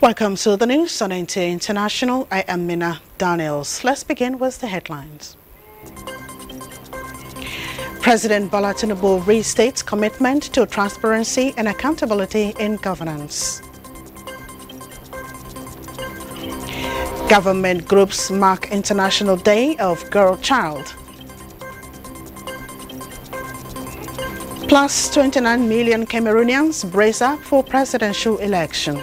Welcome to the news on NTAi International. I am Mina Daniels. Let's begin with the headlines. President Bola Tinubu restates commitment to transparency and accountability in governance. Government groups mark International Day of Girl Child. Plus 29 million Cameroonians brace up for presidential election.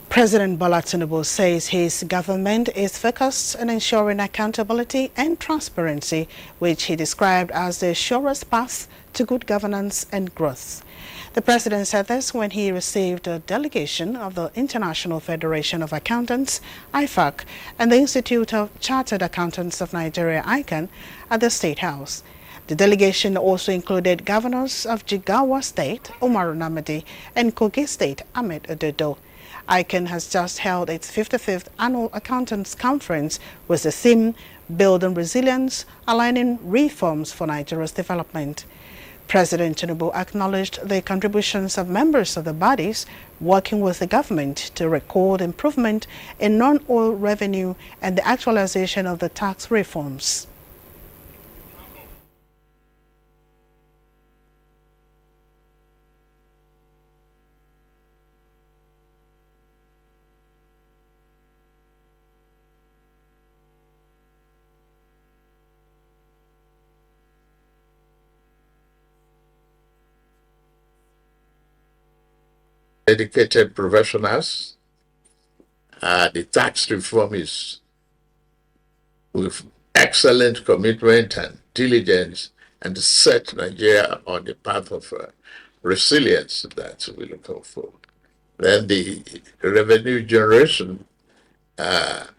President Bola Tinubu says his government is focused on ensuring accountability and transparency, which he described as the surest path to good governance and growth. The president said this when he received a delegation of the International Federation of Accountants, IFAC, and the Institute of Chartered Accountants of Nigeria, ICANN, at the State House. The delegation also included governors of Jigawa State, Umaru Namadi, and Kogi State, Ahmed Ododo. ICANN has just held its 55th Annual Accountants Conference with the theme, Building Resilience, Aligning Reforms for Nigeria's Development. President Tinubu acknowledged the contributions of members of the bodies working with the government to record improvement in non-oil revenue and the actualization of the tax reforms. Dedicated professionals. The tax reform is with excellent commitment and diligence and set Nigeria on the path of resilience that we're looking for. Then the revenue generation, other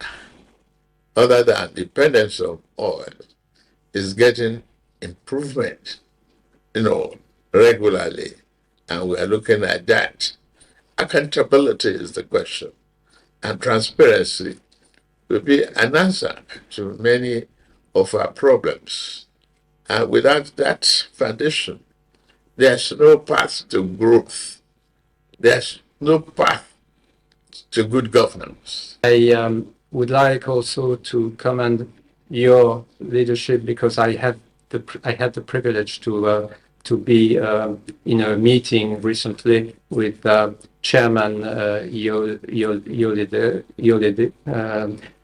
than dependence on oil, is getting improvement, regularly, and we are looking at that. Accountability is the question, and transparency will be an answer to many of our problems. And without that foundation, there's no path to growth. There's no path to good governance. I would like also to commend your leadership because I had the privilege to be in a meeting recently with Chairman Yolide,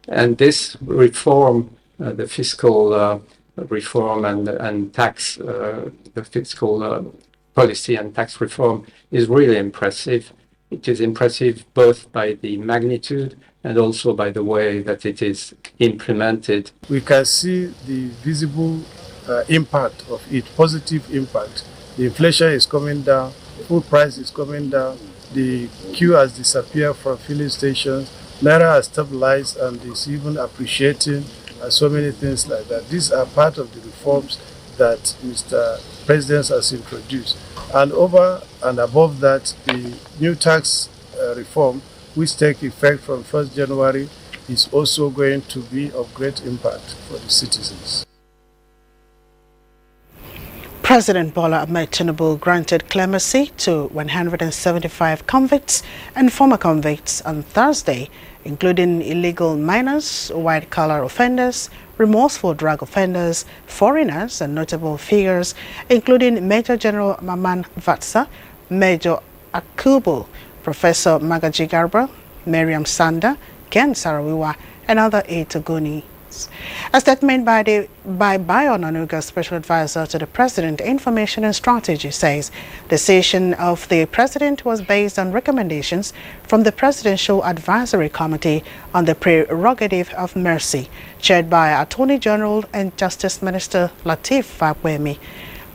and this reform, the fiscal reform and tax, the fiscal policy and tax reform is really impressive. It is impressive both by the magnitude and also by the way that it is implemented. We can see the visible impact of it, positive impact. The inflation is coming down, food price is coming down, the queue has disappeared from filling stations, Naira has stabilized and is even appreciating, and so many things like that. These are part of the reforms that Mr. President has introduced. And over and above that, the new tax reform, which takes effect from 1st January, is also going to be of great impact for the citizens. President Bola Tinubu granted clemency to 175 convicts and former convicts on Thursday, including illegal minors, white-collar offenders, remorseful drug offenders, foreigners, and notable figures, including Major General Maman Vatsa, Major Akubu, Professor Magaji Garba, Miriam Sanda, Ken Sarawiwa, and other 8 Ogoni. A statement by Bayo Nanuga, Special Advisor to the President, Information and Strategy, says the decision of the President was based on recommendations from the Presidential Advisory Committee on the Prerogative of Mercy, chaired by Attorney General and Justice Minister Lateef Fagbemi.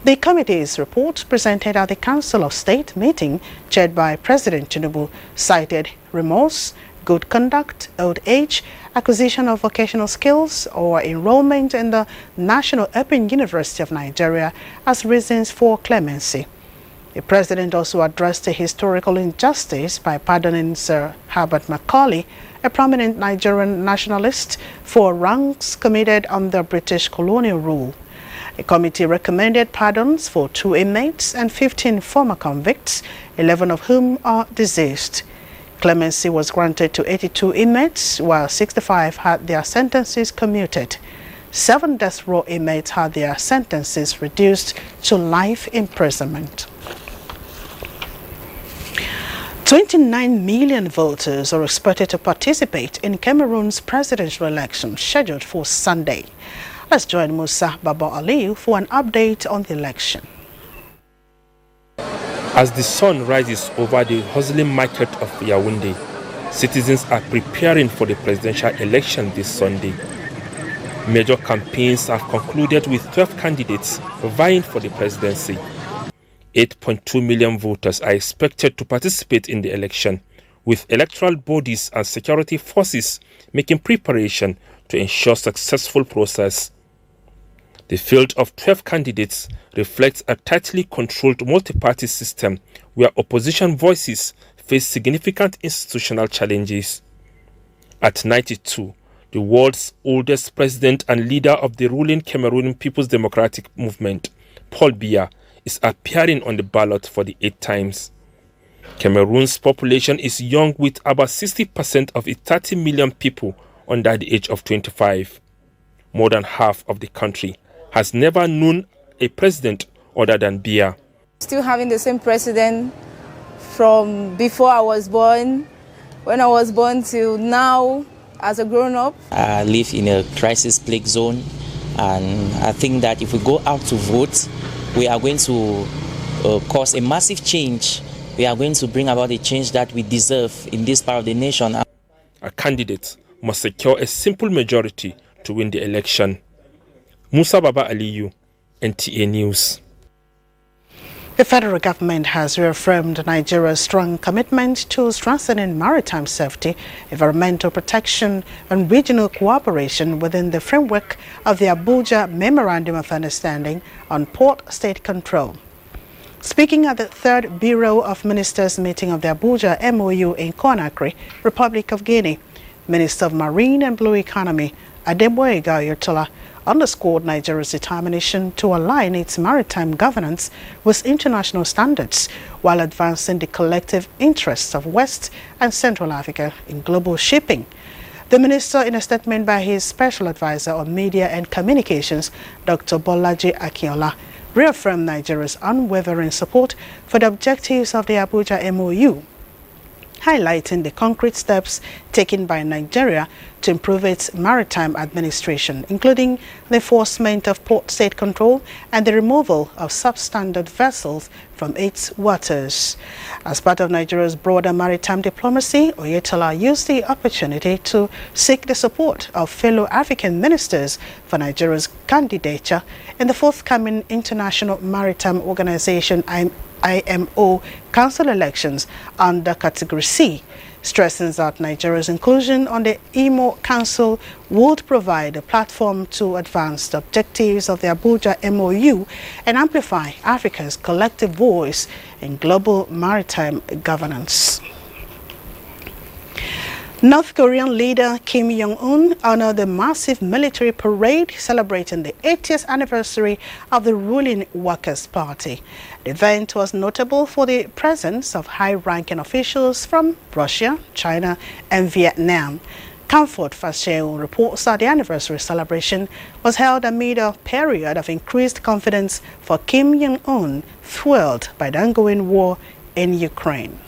The committee's report presented at the Council of State meeting, chaired by President Tinubu, cited remorse, good conduct, old age, acquisition of vocational skills, or enrollment in the National Open University of Nigeria as reasons for clemency. The president also addressed a historical injustice by pardoning Sir Herbert Macaulay a prominent Nigerian nationalist, for wrongs committed under British colonial rule. The committee recommended pardons for 2 inmates and 15 former convicts, 11 of whom are deceased. Clemency was granted to 82 inmates, while 65 had their sentences commuted. 7 death row inmates had their sentences reduced to life imprisonment. 29 million voters are expected to participate in Cameroon's presidential election scheduled for Sunday. Let's join Musa Baba Aliyu for an update on the election. As the sun rises over the hustling market of Yaoundé, citizens are preparing for the presidential election this Sunday. Major campaigns have concluded with 12 candidates vying for the presidency. 8.2 million voters are expected to participate in the election, with electoral bodies and security forces making preparation to ensure successful process. The field of 12 candidates reflects a tightly controlled multi-party system where opposition voices face significant institutional challenges. At 92, the world's oldest president and leader of the ruling Cameroonian People's Democratic Movement, Paul Biya, is appearing on the ballot for the 8th times. Cameroon's population is young, with about 60% of its 30 million people under the age of 25. More than half of the country has never known a president other than Biya. Still having the same president from before I was born, when I was born till now as a grown-up. I live in a crisis-plagued zone, and I think that if we go out to vote, we are going to cause a massive change. We are going to bring about the change that we deserve in this part of the nation. A candidate must secure a simple majority to win the election. Musa Baba Aliyu, NTAi News. The federal government has reaffirmed Nigeria's strong commitment to strengthening maritime safety, environmental protection, and regional cooperation within the framework of the Abuja Memorandum of Understanding on Port State Control. Speaking at the 3rd Bureau of Ministers meeting of the Abuja MOU in Conakry, Republic of Guinea, Minister of Marine and Blue Economy, Adeboyega Oyetola, underscored Nigeria's determination to align its maritime governance with international standards while advancing the collective interests of West and Central Africa in global shipping. The minister, in a statement by his special advisor on media and communications, Dr. Bolaji Akinola, reaffirmed Nigeria's unwavering support for the objectives of the Abuja MOU, highlighting the concrete steps taken by Nigeria to improve its maritime administration, including the enforcement of port state control and the removal of substandard vessels from its waters. As part of Nigeria's broader maritime diplomacy, Oyetola used the opportunity to seek the support of fellow African ministers for Nigeria's candidature in the forthcoming International Maritime Organization IMO Council elections under Category C, stressing that Nigeria's inclusion on the IMO Council would provide a platform to advance the objectives of the Abuja MOU and amplify Africa's collective voice in global maritime governance. North Korean leader Kim Jong-un honored the massive military parade celebrating the 80th anniversary of the ruling Workers' Party. The event was notable for the presence of high-ranking officials from Russia, China, and Vietnam. Comfort Fashion reports that the anniversary celebration was held amid a period of increased confidence for Kim Jong-un, fueled by the ongoing war in Ukraine.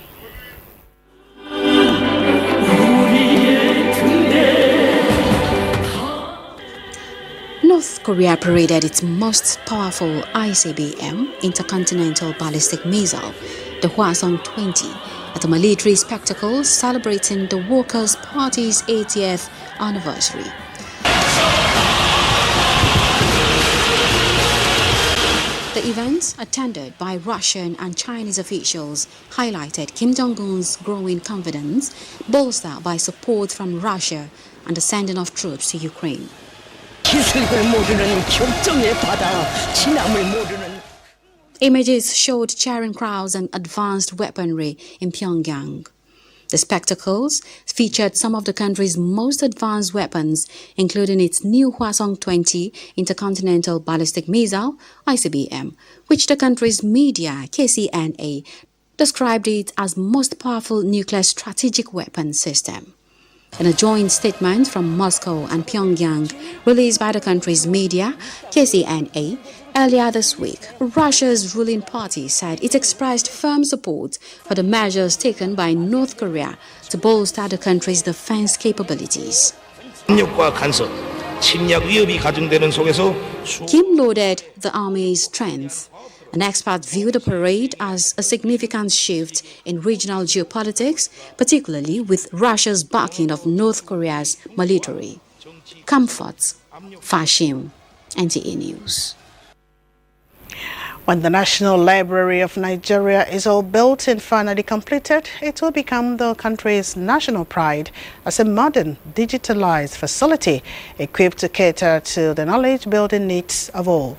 North Korea paraded its most powerful ICBM, intercontinental ballistic missile, the Hwasong-20, at a military spectacle celebrating the Workers' Party's 80th anniversary. The event, attended by Russian and Chinese officials, highlighted Kim Jong-un's growing confidence, bolstered by support from Russia and the sending of troops to Ukraine. Images showed cheering crowds and advanced weaponry in Pyongyang. The spectacles featured some of the country's most advanced weapons, including its new Hwasong-20 intercontinental ballistic missile, ICBM, which the country's media, KCNA, described it as most powerful nuclear strategic weapon system. In a joint statement from Moscow and Pyongyang, released by the country's media, KCNA, earlier this week, Russia's ruling party said it expressed firm support for the measures taken by North Korea to bolster the country's defense capabilities. Kim lauded the army's strength. An expert viewed the parade as a significant shift in regional geopolitics, particularly with Russia's backing of North Korea's military. Comforts, Fashim, NTAi News. When the National Library of Nigeria is all built and finally completed, it will become the country's national pride as a modern, digitalized facility equipped to cater to the knowledge-building needs of all.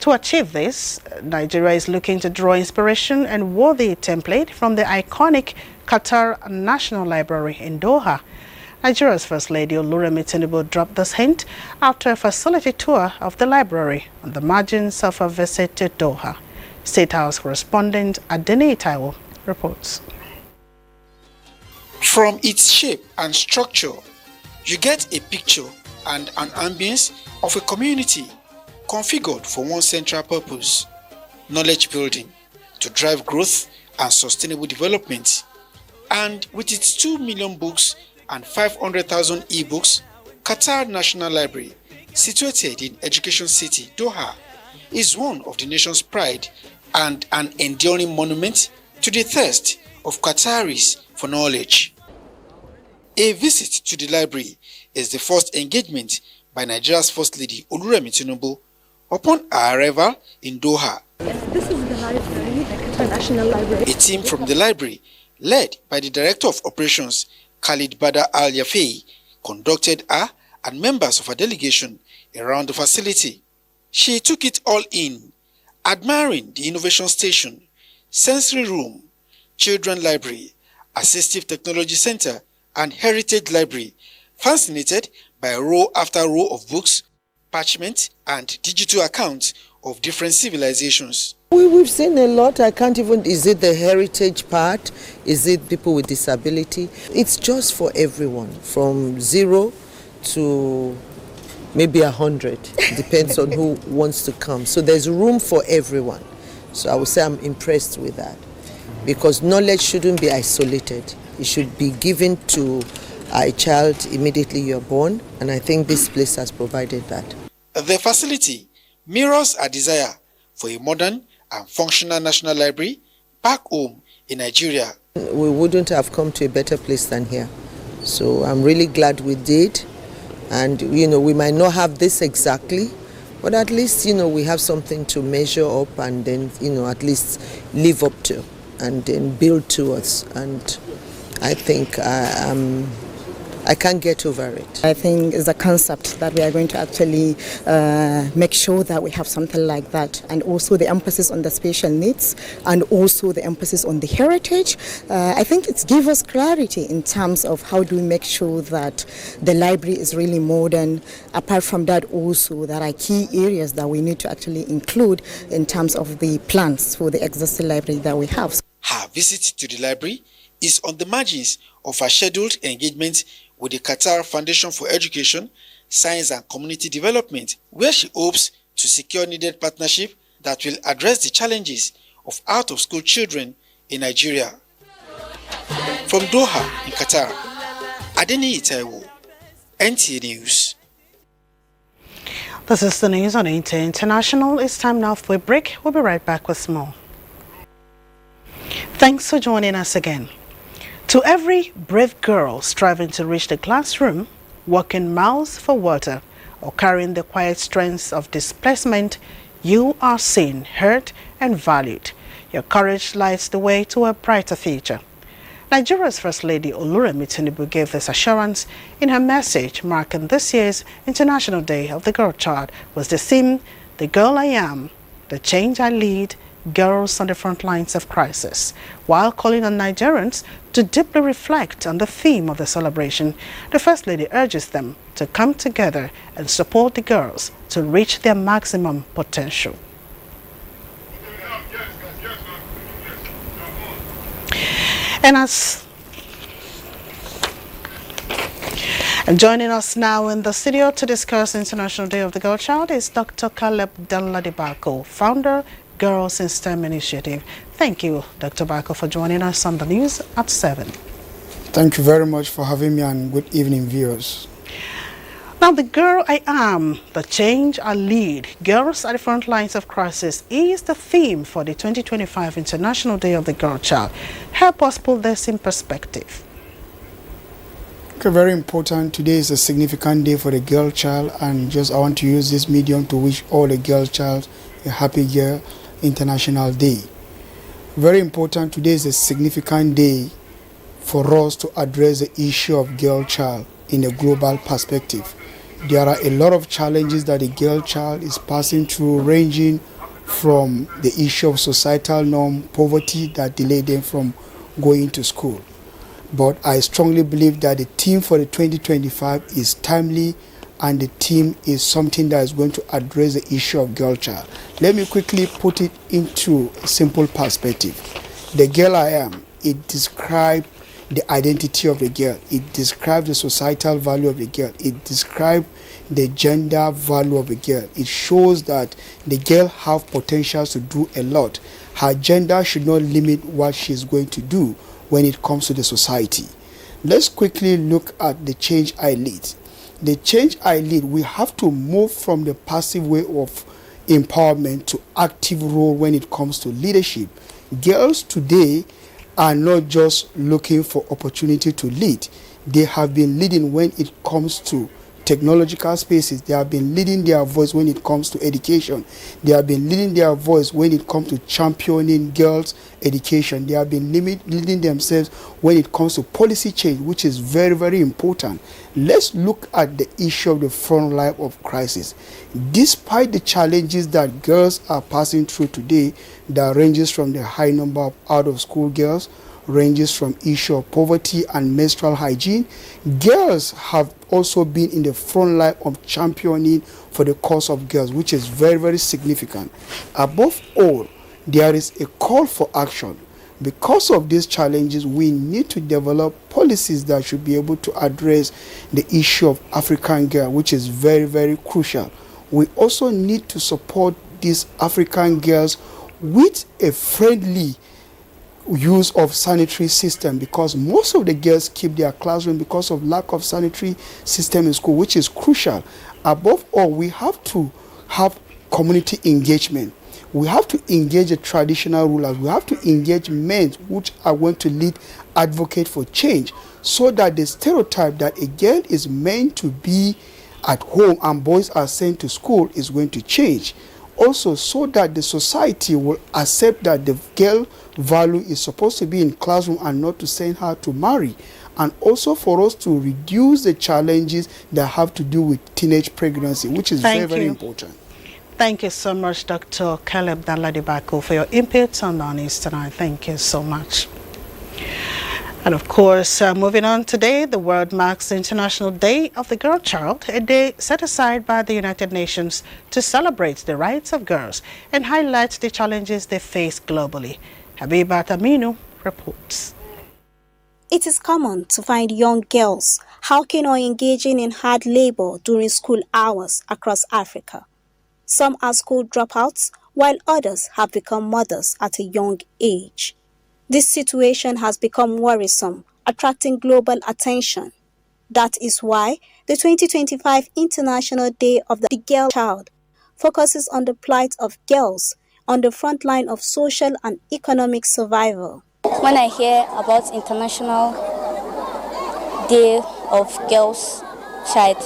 To achieve this, Nigeria is looking to draw inspiration and worthy template from the iconic Qatar National Library in Doha. Nigeria's First Lady Oluremi Tinubu dropped this hint after a facility tour of the library on the margins of a visit to Doha. State House correspondent NTAi reports. From its shape and structure, you get a picture and an ambience of a community configured for one central purpose: knowledge building to drive growth and sustainable development. And with its 2 million books and 500,000 e-books, Qatar National Library, situated in Education City, Doha, is one of the nation's pride and an enduring monument to the thirst of Qataris for knowledge. A visit to the library is the first engagement by Nigeria's First Lady Oluremi Tinubu upon her arrival in Doha. Yes, this is the library, the Qatar National Library. A team from the library, led by the Director of Operations, Khalid Badar Al-Yafei, conducted her and members of her delegation around the facility. She took it all in, admiring the innovation station, sensory room, children library, assistive technology center, and heritage library, fascinated by row after row of books, parchment, and digital accounts of different civilizations. We've seen a lot. I can't even, is it the heritage part? Is it people with disability? It's just for everyone, from 0 to maybe 100. Depends on who wants to come. So there's room for everyone. So I would say I'm impressed with that, because knowledge shouldn't be isolated. It should be given to a child immediately you're born, and I think this place has provided that. The facility mirrors a desire for a modern and functional national library back home in Nigeria. We wouldn't have come to a better place than here. So I'm really glad we did. And, we might not have this exactly, but at least, we have something to measure up and then, at least live up to and then build towards. And I think I can't get over it. I think it's a concept that we are going to actually make sure that we have something like that, and also the emphasis on the special needs and also the emphasis on the heritage. I think it gives us clarity in terms of how do we make sure that the library is really modern. Apart from that, also there are key areas that we need to actually include in terms of the plans for the existing library that we have. Her visit to the library is on the margins of a scheduled engagement with the Qatar Foundation for Education, Science and Community Development, where she hopes to secure needed partnership that will address the challenges of out-of-school children in Nigeria. From Doha in Qatar, NTAi, NTAi News. This is the news on NTAi International. It's time now for a break. We'll be right back with more. Thanks for joining us again. To every brave girl striving to reach the classroom, walking miles for water, or carrying the quiet strength of displacement, you are seen, heard, and valued. Your courage lights the way to a brighter future. Nigeria's First Lady Oluremi Tinubu gave this assurance in her message marking this year's International Day of the Girl Child, was the theme, "The Girl I Am, the Change I Lead, Girls on the Front Lines of Crisis. While calling on Nigerians to deeply reflect on the theme of the celebration, the First Lady urges them to come together and support the girls to reach their maximum potential. And joining us now in the studio to discuss International Day of the Girl Child is Dr. Caleb Danladibako, founder, Girls in STEM Initiative. Thank you, Dr. Bako, for joining us on the news at 7. Thank you very much for having me, and good evening, viewers. Now, the girl I am, the change I lead, Girls at the Front Lines of Crisis is the theme for the 2025 International Day of the Girl Child. Help us put this in perspective. Okay, very important. Today is a significant day for the girl child, and I want to use this medium to wish all the girl child a happy Girl International Day. Very important. Today is a significant day for us to address the issue of girl child in a global perspective. There are a lot of challenges that the girl child is passing through, ranging from the issue of societal norm, poverty that delay them from going to school. But I strongly believe that the theme for the 2025 is timely, and the theme is something that is going to address the issue of girl child. Let me quickly put it into a simple perspective. The girl I am, it describes the identity of the girl. It describes the societal value of the girl. It describes the gender value of the girl. It shows that the girl have potential to do a lot. Her gender should not limit what she's going to do when it comes to the society. Let's quickly look at the change I lead. The change I lead, we have to move from the passive way of empowerment to active role when it comes to leadership. Girls today are not just looking for opportunity to lead. They have been leading when it comes to technological spaces. They have been leading their voice when it comes to education. They have been leading their voice when it comes to championing girls' education. They have been leading themselves when it comes to policy change, which is very, very important. Let's look at the issue of the front line of crisis. Despite the challenges that girls are passing through today, that ranges from the high number of out-of-school girls, ranges from issue of poverty and menstrual hygiene, girls have also been in the front line of championing for the cause of girls, which is very, very significant. Above all, there is a call for action. Because of these challenges, we need to develop policies that should be able to address the issue of African girl, which is very, very crucial. We also need to support these African girls with a friendly use of sanitary system, because most of the girls keep their classroom because of lack of sanitary system in school, which is crucial. Above all, we have to have community engagement. We have to engage the traditional rulers. We have to engage men which are going to lead, advocate for change, so that the stereotype that a girl is meant to be at home and boys are sent to school is going to change. Also, so that the society will accept that the girl value is supposed to be in classroom and not to send her to marry. And also for us to reduce the challenges that have to do with teenage pregnancy, which is very, very important. Thank you so much, Dr. Caleb Danladibako, for your input on our news tonight. Thank you so much. And of course, moving on today, the world marks the International Day of the Girl Child, a day set aside by the United Nations to celebrate the rights of girls and highlight the challenges they face globally. Habibat Aminu reports. It is common to find young girls hawking or engaging in hard labor during school hours across Africa. Some are school dropouts, while others have become mothers at a young age. This situation has become worrisome, attracting global attention. That is why the 2025 International Day of the Girl Child focuses on the plight of girls on the front line of social and economic survival. When I hear about International Day of Girls Child,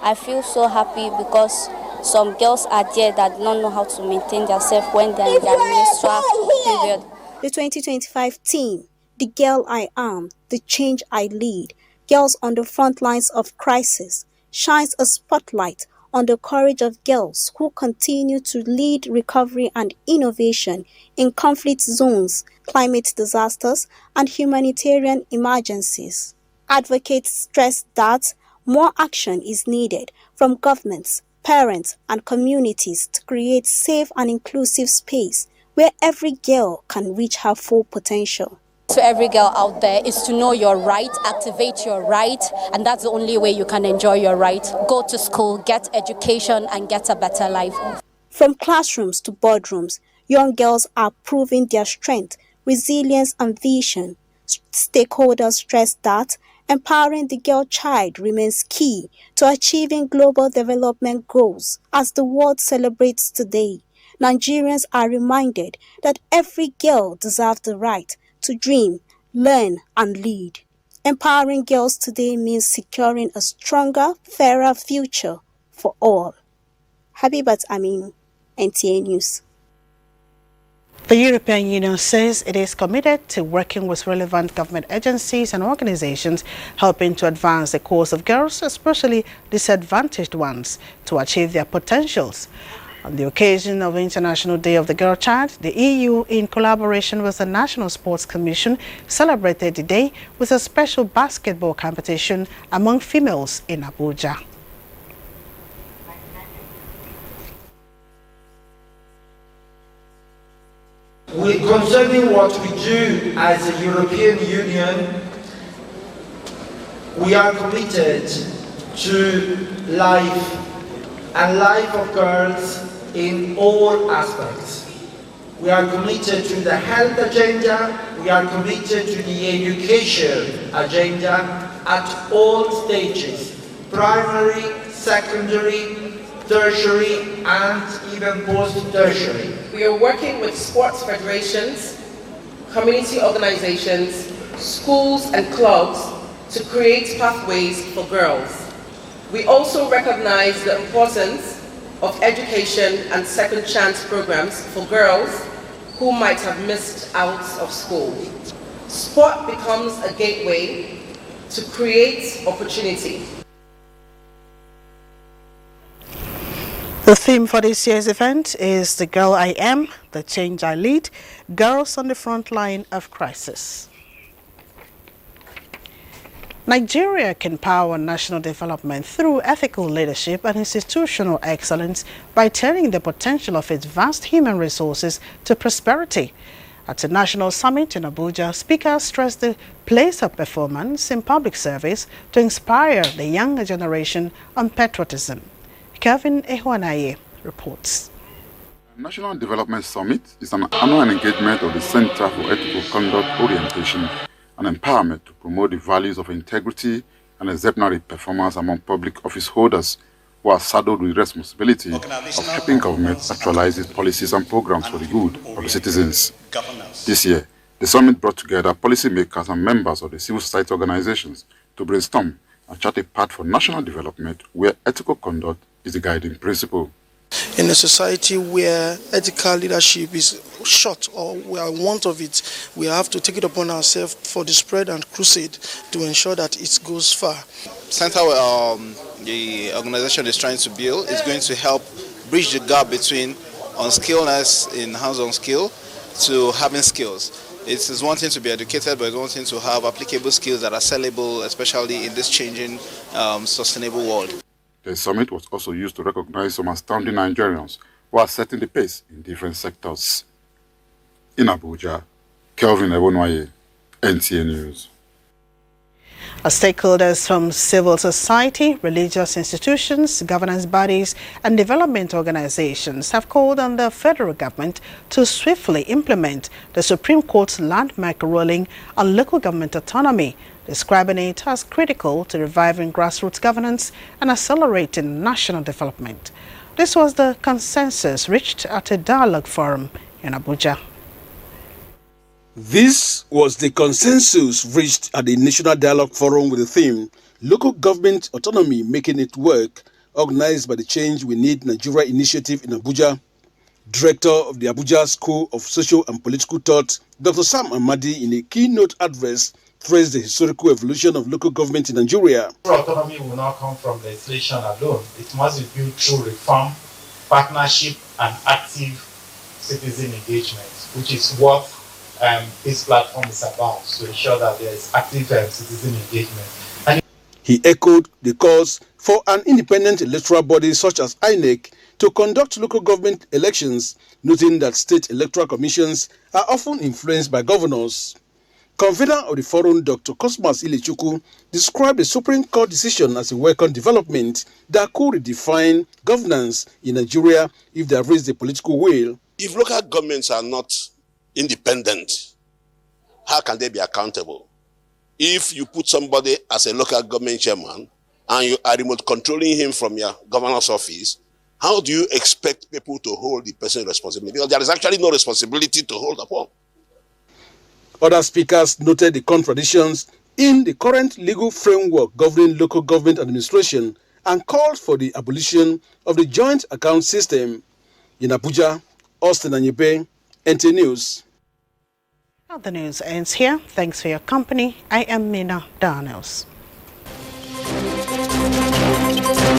I feel so happy because some girls are there that don't know how to maintain themselves when they're in their menstrual period. The 2025 theme, The Girl I Am, The Change I Lead, Girls on the Front Lines of Crisis, shines a spotlight on the courage of girls who continue to lead recovery and innovation in conflict zones, climate disasters, and humanitarian emergencies. Advocates stress that more action is needed from governments, parents, and communities to create safe and inclusive space where every girl can reach her full potential. To every girl out there is to know your right, activate your right, and that's the only way you can enjoy your right. Go to school, get education, and get a better life. From classrooms to boardrooms, young girls are proving their strength, resilience, and vision. Stakeholders stress that empowering the girl child remains key to achieving global development goals. As the world celebrates today, Nigerians are reminded that every girl deserves the right to dream, learn, and lead. Empowering girls today means securing a stronger, fairer future for all. Habibat Amin, NTAi News. The European Union says it is committed to working with relevant government agencies and organizations helping to advance the cause of girls, especially disadvantaged ones, to achieve their potentials. On the occasion of the International Day of the Girl Child, the EU, in collaboration with the National Sports Commission, celebrated the day with a special basketball competition among females in Abuja. Concerning what we do as a European Union, we are committed to life and life of girls in all aspects. We are committed to the health agenda, we are committed to the education agenda at all stages, primary, secondary, tertiary, and even post-tertiary. We are working with sports federations, community organizations, schools and clubs to create pathways for girls. We also recognize the importance of education and second chance programs for girls who might have missed out of school. Sport becomes a gateway to create opportunity. The theme for this year's event is The Girl I Am, The Change I Lead, Girls on the Front Line of Crisis. Nigeria can power national development through ethical leadership and institutional excellence by turning the potential of its vast human resources to prosperity. At a national summit in Abuja, speakers stressed the place of performance in public service to inspire the younger generation on patriotism. Kevin Ehuanaye reports. National Development Summit is an annual engagement of the Center for Ethical Conduct Orientation and Empowerment to promote the values of integrity and exemplary performance among public office holders who are saddled with responsibility of helping government actualize its policies and programs for the good of the citizens. This year, the summit brought together policymakers and members of the civil society organizations to brainstorm and chart a path for national development where ethical conduct is the guiding principle. In a society where ethical leadership is short or we are in want of it, we have to take it upon ourselves for the spread and crusade to ensure that it goes far. Center the organization is trying to build is going to help bridge the gap between unskilledness in hands-on skill to having skills. It is one thing to be educated, but it's one thing to have applicable skills that are sellable, especially in this changing, sustainable world. The summit was also used to recognize some astounding Nigerians who are setting the pace in different sectors. In Abuja, Kelvin Ehuanaye, NTAi News. Stakeholders from civil society, religious institutions, governance bodies, and development organizations have called on the federal government to swiftly implement the Supreme Court's landmark ruling on local government autonomy, describing it as critical to reviving grassroots governance and accelerating national development. This was the consensus reached at a dialogue forum in Abuja. This was the consensus reached at the National Dialogue Forum with the theme, Local Government Autonomy Making It Work, organized by the Change We Need Nigeria initiative in Abuja. Director of the Abuja School of Social and Political Thought, Dr. Sam Amadi, in a keynote address, traced the historical evolution of local government in Nigeria. Autonomy will not come from legislation alone. It must be built through reform, partnership, and active citizen engagement, which is what this platform is about, to ensure that there is active citizen engagement. And he echoed the calls for an independent electoral body such as INEC to conduct local government elections, noting that state electoral commissions are often influenced by governors. Convener of the forum, Dr. Cosmas Ilechukwu, described the Supreme Court decision as a welcome development that could redefine governance in Nigeria if there is the political will. If local governments are not independent, how can they be accountable? If you put somebody as a local government chairman and you are remote controlling him from your governor's office, how do you expect people to hold the person responsible? Because there is actually no responsibility to hold upon. Other speakers noted the contradictions in the current legal framework governing local government administration and called for the abolition of the joint account system. In Abuja, Austin Anyibe, NTAi News. Well, the news ends here. Thanks for your company. I am Mina Daniels.